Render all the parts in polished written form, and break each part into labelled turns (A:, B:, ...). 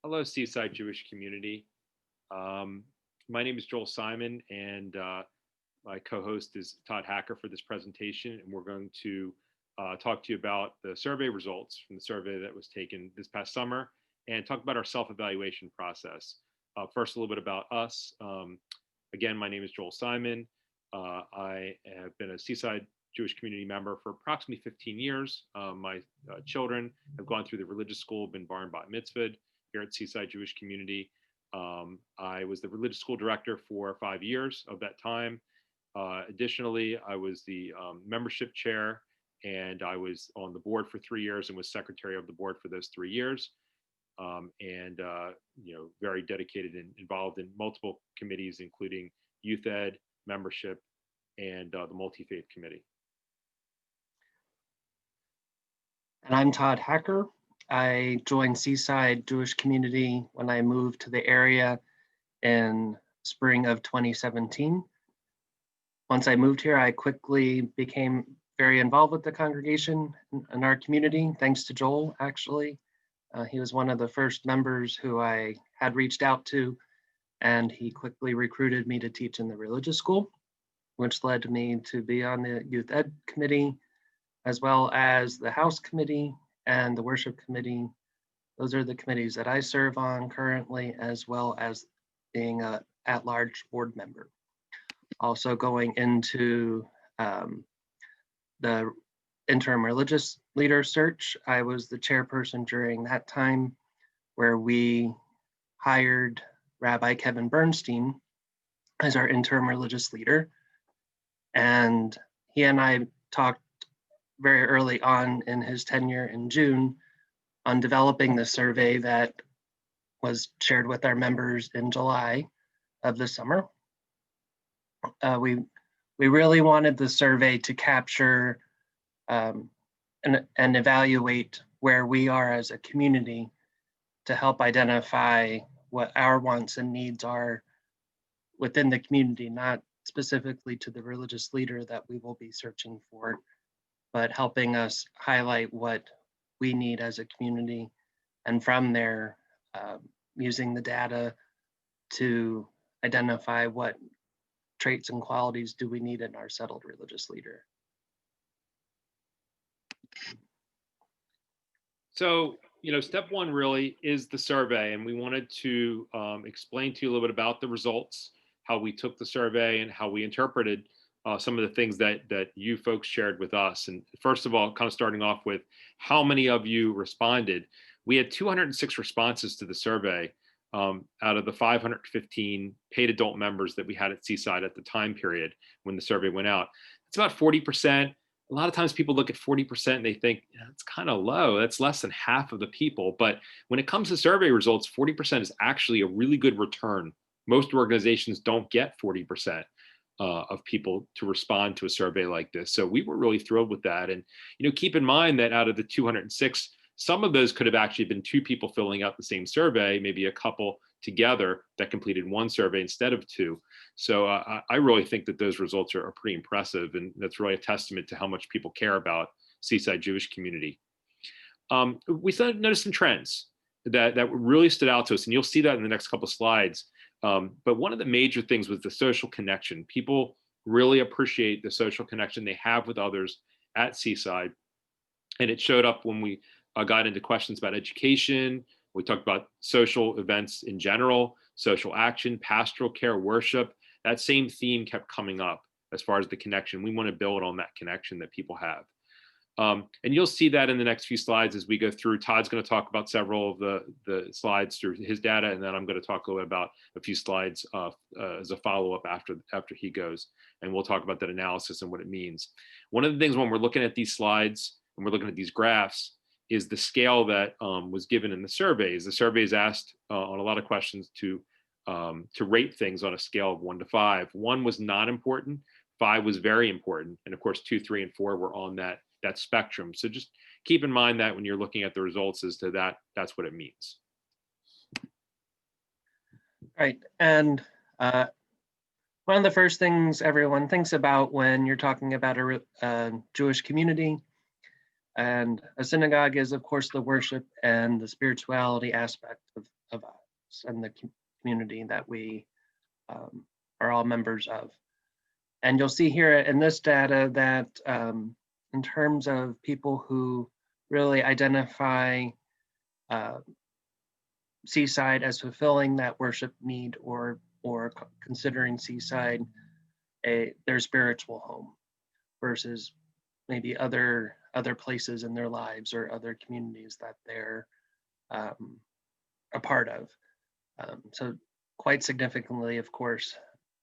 A: Hello, Seaside Jewish community. Um, my name is Joel Simon, and my co-host is Todd Hacker for this presentation, and we're going to talk to you about the survey results from the survey that was taken this past summer, and talk about our self-evaluation process. First, a little bit about us. Again, my name is Joel Simon. I have been a Seaside Jewish community member for approximately 15 years. My children have gone through the religious school, been bar and bat mitzvahed here at Seaside Jewish Community. I was the religious school director for 5 years of that time. Additionally, I was the membership chair, and I was on the board for 3 years and was secretary of the board for those 3 years. And very dedicated and involved in multiple committees, including youth ed, membership, and the multi-faith committee.
B: And I'm Todd Hacker. I joined Seaside Jewish Community when I moved to the area in spring of 2017. Once I moved here, I quickly became very involved with the congregation and our community, thanks to Joel, actually. He was one of the first members who I had reached out to, and he quickly recruited me to teach in the religious school, which led me to be on the youth ed committee, as well as the House Committee and the Worship Committee. Those are the committees that I serve on currently, as well as being an at-large board member. Also going into the interim religious leader search, I was the chairperson during that time, where we hired Rabbi Kevin Bernstein as our interim religious leader. And he and I talked very early on in his tenure in June on developing the survey that was shared with our members in July of the summer. We really wanted the survey to capture and evaluate where we are as a community, to help identify what our wants and needs are within the community, not specifically to the religious leader that we will be searching for, but helping us highlight what we need as a community. And from there, using the data to identify what traits and qualities do we need in our settled religious leader.
A: So, step one really is the survey, and we wanted to explain to you a little bit about the results, how we took the survey, and how we interpreted some of the things that you folks shared with us. And first of all, kind of starting off with how many of you responded. We had 206 responses to the survey out of the 515 paid adult members that we had at Seaside at the time period when the survey went out. It's about 40%. A lot of times people look at 40% and they think it's kind of low. That's less than half of the people. But when it comes to survey results, 40% is actually a really good return. Most organizations don't get 40% of people to respond to a survey like this. So we were really thrilled with that. And, keep in mind that out of the 206, some of those could have actually been two people filling out the same survey, maybe a couple together that completed one survey instead of two. So I really think that those results are pretty impressive, and that's really a testament to how much people care about Seaside Jewish community. We started noticing trends that really stood out to us, and you'll see that in the next couple of slides. But one of the major things was the social connection. People really appreciate the social connection they have with others at Seaside, and it showed up when we got into questions about education. We talked about social events in general, social action, pastoral care, worship. That same theme kept coming up as far as the connection. We want to build on that connection that people have. And you'll see that in the next few slides as we go through. Todd's going to talk about several of the slides through his data, and then I'm going to talk a little bit about a few slides as a follow-up after he goes. And we'll talk about that analysis and what it means. One of the things when we're looking at these slides and we're looking at these graphs is the scale that was given in the surveys. The surveys asked on a lot of questions to rate things on a scale of 1 to 5. 1 was not important, 5 was very important, and of course 2, 3, and 4 were on that spectrum. So just keep in mind that when you're looking at the results as to that's what it means.
B: Right, and one of the first things everyone thinks about when you're talking about a Jewish community and a synagogue is, of course, the worship and the spirituality aspect of residents and the community that we are all members of. And you'll see here in this data that in terms of people who really identify Seaside as fulfilling that worship need or considering Seaside their spiritual home versus maybe other places in their lives or other communities that they're a part of. So quite significantly, of course,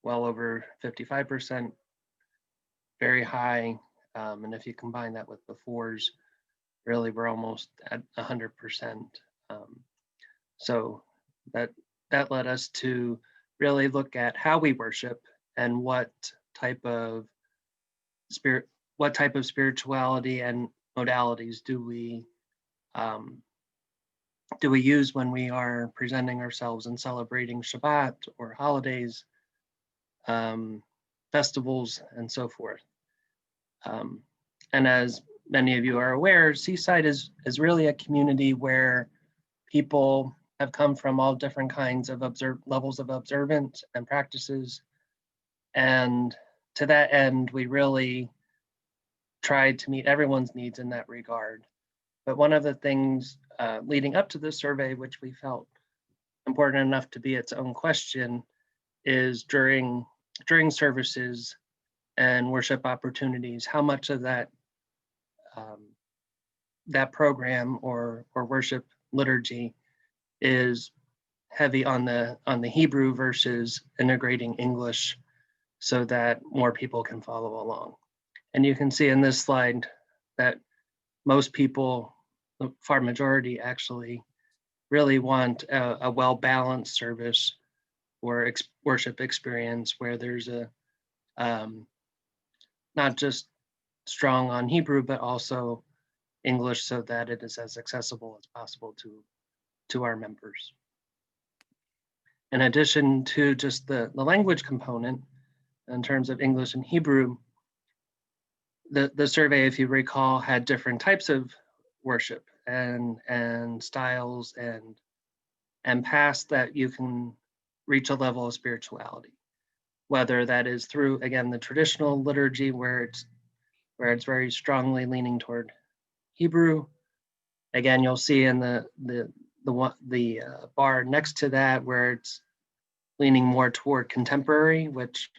B: well over 55%, very high. And if you combine that with the fours, really we're almost at 100%. So that led us to really look at how we worship and what type of spirituality and modalities do we use when we are presenting ourselves and celebrating Shabbat or holidays, festivals, and so forth. And as many of you are aware, Seaside is really a community where people have come from all different kinds of levels of observance and practices. And to that end, we really tried to meet everyone's needs in that regard. But one of the things leading up to this survey, which we felt important enough to be its own question, is during services and worship opportunities, how much of that that program or worship liturgy is heavy on the Hebrew versus integrating English so that more people can follow along. And you can see in this slide that most people, the far majority actually, really want a well-balanced service or worship experience where there's a not just strong on Hebrew, but also English so that it is as accessible as possible to our members. In addition to just the language component, in terms of English and Hebrew, the survey, if you recall, had different types of worship and styles and paths that you can reach a level of spirituality, whether that is through, again, the traditional liturgy where it's very strongly leaning toward Hebrew. Again, you'll see in the bar next to that where it's leaning more toward contemporary, which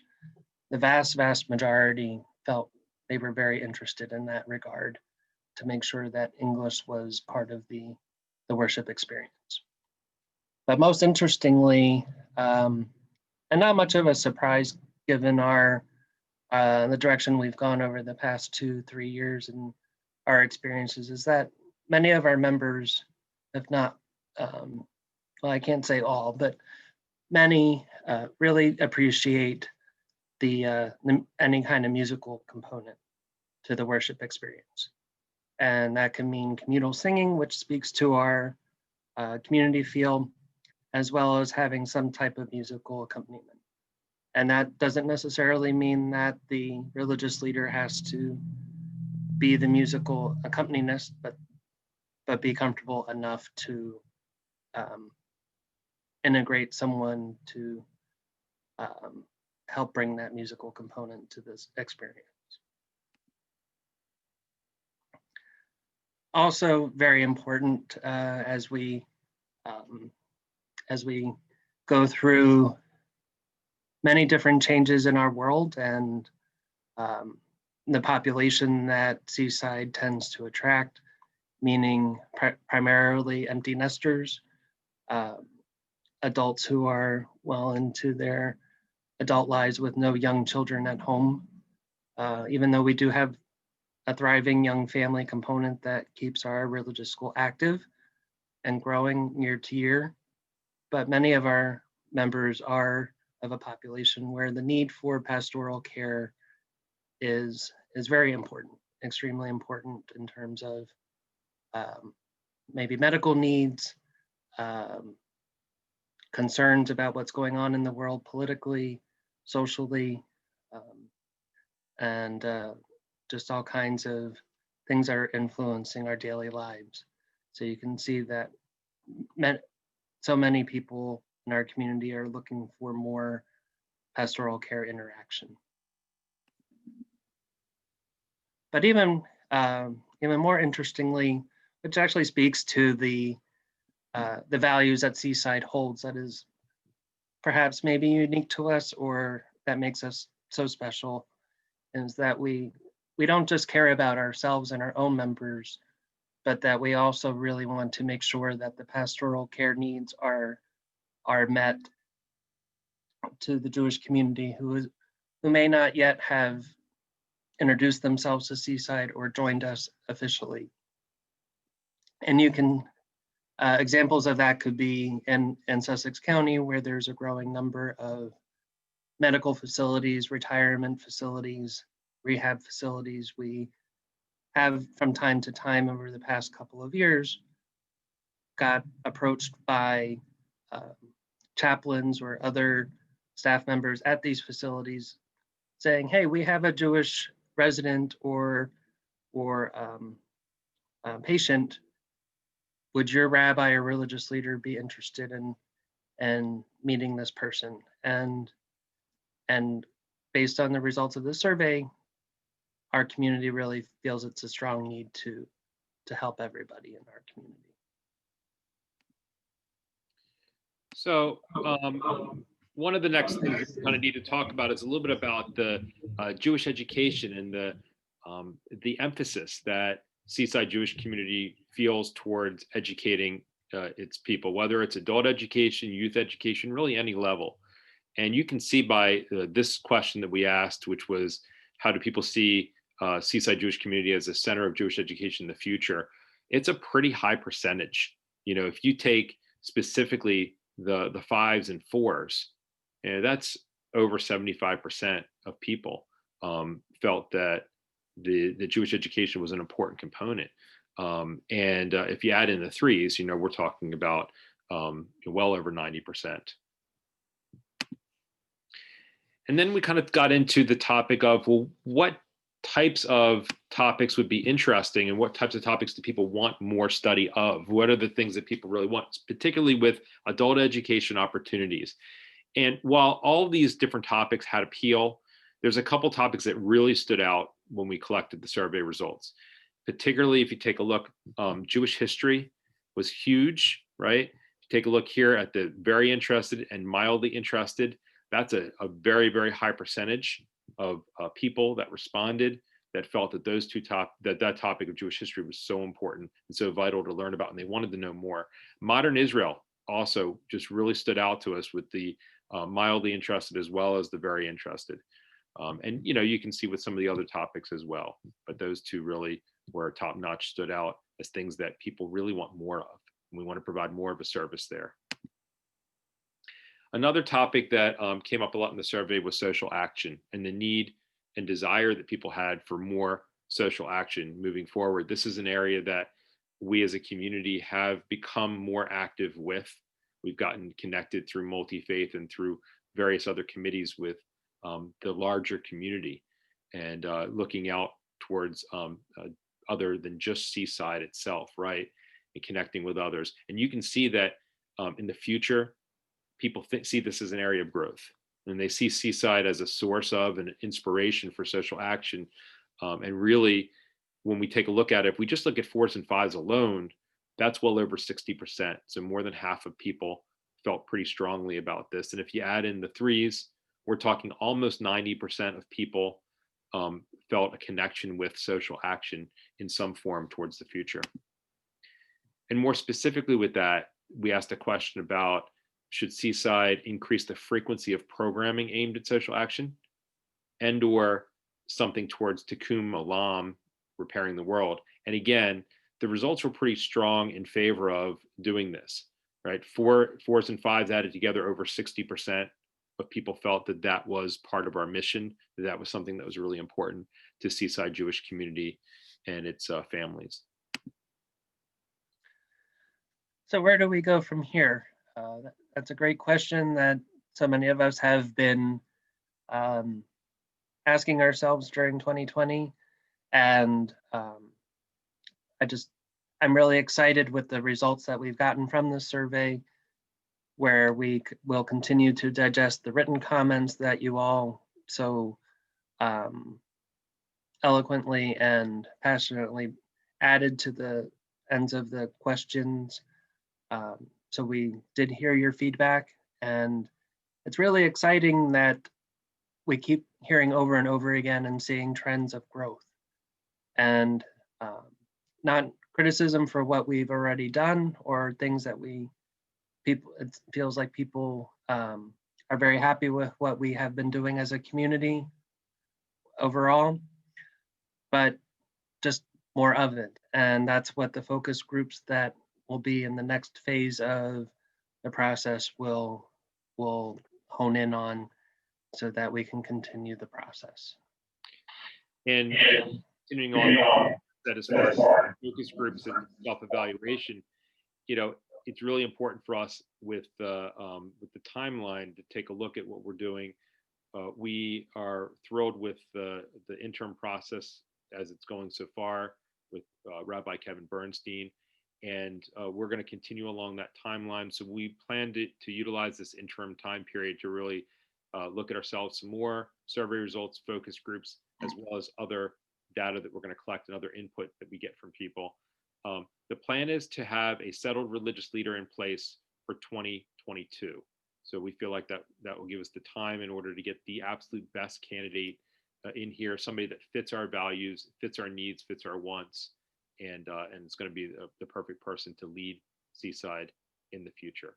B: the vast majority felt they were very interested in that regard to make sure that English was part of the worship experience. But most interestingly, and not much of a surprise given the direction we've gone over the past 2-3 years and our experiences, is that many of our members, if not, well, I can't say all, but many really appreciate any kind of musical component to the worship experience. And that can mean communal singing, which speaks to our community feel, as well as having some type of musical accompaniment. And that doesn't necessarily mean that the religious leader has to be the musical accompanist, but be comfortable enough to integrate someone to help bring that musical component to this experience. Also very important as we go through many different changes in our world and the population that Seaside tends to attract, meaning primarily empty nesters, adults who are well into their adult lives with no young children at home, even though we do have a thriving young family component that keeps our religious school active and growing year to year. But many of our members are of a population where the need for pastoral care is very important, extremely important in terms of maybe medical needs, concerns about what's going on in the world politically, socially, and just all kinds of things that are influencing our daily lives. So you can see that so many people in our community are looking for more pastoral care interaction. But even more interestingly, which actually speaks to the values that Seaside holds, that is perhaps maybe unique to us, or that makes us so special, is that we don't just care about ourselves and our own members, but that we also really want to make sure that the pastoral care needs are met to the Jewish community who may not yet have introduced themselves to Seaside or joined us officially. And you can, examples of that could be in Sussex County, where there's a growing number of medical facilities, retirement facilities, rehab facilities. We have from time to time over the past couple of years got approached by chaplains or other staff members at these facilities saying, hey, we have a Jewish resident or patient. Would your rabbi or religious leader be interested in meeting this person? And based on the results of the survey, our community really feels it's a strong need to help everybody in our community.
A: So one of the next things we kind of need to talk about is a little bit about the Jewish education and the emphasis that Seaside Jewish community feels towards educating its people, whether it's adult education, youth education, really any level. And you can see by this question that we asked, which was, how do people see Seaside Jewish community as a center of Jewish education in the future? It's a pretty high percentage. You know, if you take specifically the 5s and 4s, that's over 75% of people felt that the Jewish education was an important component. And if you add in the 3s, we're talking about well over 90%. And then we kind of got into the topic of, well, what types of topics would be interesting and what types of topics do people want more study of? What are the things that people really want, particularly with adult education opportunities? And while all these different topics had appeal, there's a couple topics that really stood out when we collected the survey results. Particularly if you take a look, Jewish history was huge, right? If you take a look here at the very interested and mildly interested, that's a very, very high percentage of people that responded that felt that that topic of Jewish history was so important and so vital to learn about, and they wanted to know more. Modern Israel also just really stood out to us with the mildly interested as well as the very interested. And you can see with some of the other topics as well, but those two really were top notch, stood out as things that people really want more of. And we want to provide more of a service there. Another topic that came up a lot in the survey was social action and the need and desire that people had for more social action moving forward. This is an area that we as a community have become more active with. We've gotten connected through multi-faith and through various other committees with the larger community, and looking out towards other than just Seaside itself, right? And connecting with others. And you can see that in the future, people see this as an area of growth, and they see Seaside as a source of an inspiration for social action. And really, when we take a look at it, if we just look at 4s and 5s alone, that's well over 60%. So more than half of people felt pretty strongly about this. And if you add in the 3s, we're talking almost 90% of people felt a connection with social action in some form towards the future. And more specifically with that, we asked a question about, should Seaside increase the frequency of programming aimed at social action, and or something towards Tikkun Olam, repairing the world? And again, the results were pretty strong in favor of doing this, right? 4s and 5s added together, over 60% of people felt that that was part of our mission, that was something that was really important to Seaside Jewish community and its families.
B: So where do we go from here? That's a great question that so many of us have been asking ourselves during 2020. And I'm really excited with the results that we've gotten from this survey. where will continue to digest the written comments that you all so eloquently and passionately added to the ends of the questions. So we did hear your feedback, and it's really exciting that we keep hearing over and over again and seeing trends of growth. And not criticism for what we've already done or things that it feels like people are very happy with what we have been doing as a community overall, but just more of it. And that's what the focus groups that will be in the next phase of the process will hone in on, so that we can continue the process.
A: And continuing on that, as far as focus groups and self-evaluation, it's really important for us with the timeline to take a look at what we're doing. We are thrilled with the interim process as it's going so far with Rabbi Kevin Bernstein, and we're going to continue along that timeline. So we planned to utilize this interim time period to really look at ourselves some more, survey results, focus groups, as well as other data that we're going to collect and other input that we get from people. The plan is to have a settled religious leader in place for 2022. So we feel like that will give us the time in order to get the absolute best candidate in here, somebody that fits our values, fits our needs, fits our wants, and it's going to be the perfect person to lead Seaside in the future.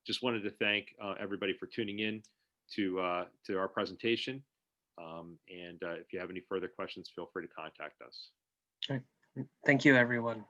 A: Just wanted to thank everybody for tuning in to our presentation. And if you have any further questions, feel free to contact us.
B: Thank you, everyone.